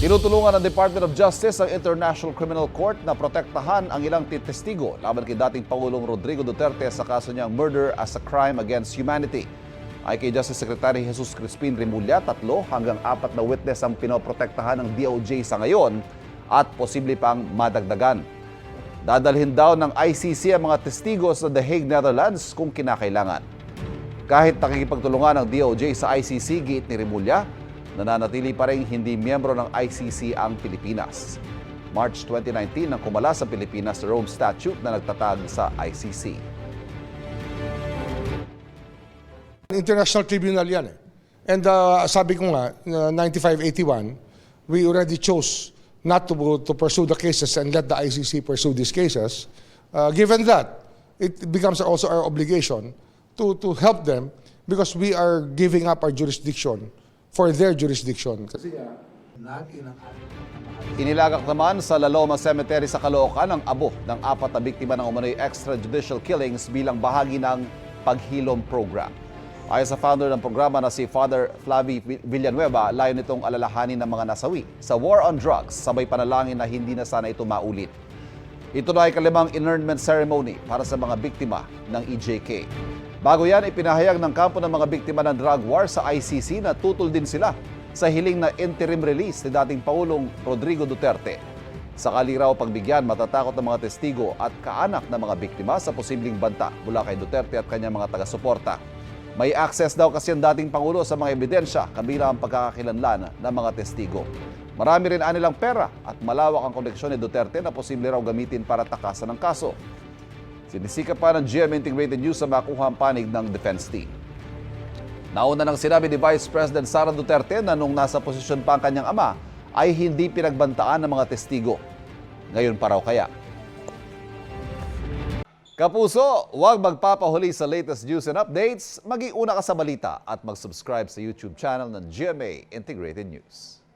Tinutulungan ng Department of Justice ang International Criminal Court na protektahan ang ilang testigo laban kay dating Pangulong Rodrigo Duterte sa kaso niyang murder as a crime against humanity. Ay kay Justice Secretary Jesus Crispin Remulla, 3 hanggang 4 na witness ang pinoprotektahan ng DOJ sa ngayon at posible pang madagdagan. Dadalhin daw ng ICC ang mga testigo sa The Hague, Netherlands kung kinakailangan. Kahit nakikipagtulungan ng DOJ sa ICC, giit ni Remulla, nananatili pa rin hindi miyembro ng ICC ang Pilipinas. March 2019 nang kumala sa Pilipinas sa Rome Statute na nagtatag sa ICC. International Tribunal yan eh. And sabi ko nga, 9581, we already chose not to pursue the cases and let the ICC pursue these cases. Given that, it becomes also our obligation to help them because we are giving up our jurisdiction for their jurisdiction. Inilagak naman sa La Loma Cemetery sa Caloocan ang abo ng 4 na biktima ng umano'y extrajudicial killings bilang bahagi ng paghilom program. Ayon sa founder ng programa na si Father Flavie Villanueva, layo nitong alalahanin ng mga nasawi sa war on drugs, sabay panalangin na hindi na sana ito maulit. Ito na ay kalimang inurnment ceremony para sa mga biktima ng EJK. Bago yan, ipinahayag ng kampo ng mga biktima ng drug war sa ICC na tutol din sila sa hiling na interim release ni dating Pangulong Rodrigo Duterte. Sakali raw pagbigyan, matatakot ng mga testigo at kaanak ng mga biktima sa posibleng banta mula kay Duterte at kanyang mga taga-suporta. May access daw kasi ang dating Pangulo sa mga ebidensya kabilang ang pagkakakilanlan ng mga testigo. Marami rin anilang pera at malawak ang koneksyon ni Duterte na posible raw gamitin para takasan ng kaso. Sinisika pa ng GM Integrated News sa makuha ang panig ng defense team. Nauna nang sinabi ni Vice President Sara Duterte na nung nasa posisyon pa ang kanyang ama ay hindi pinagbantaan ng mga testigo. Ngayon pa raw kaya. Kapuso, huwag magpapahuli sa latest news and updates. Mag-iuna ka sa balita at mag-subscribe sa YouTube channel ng GMA Integrated News.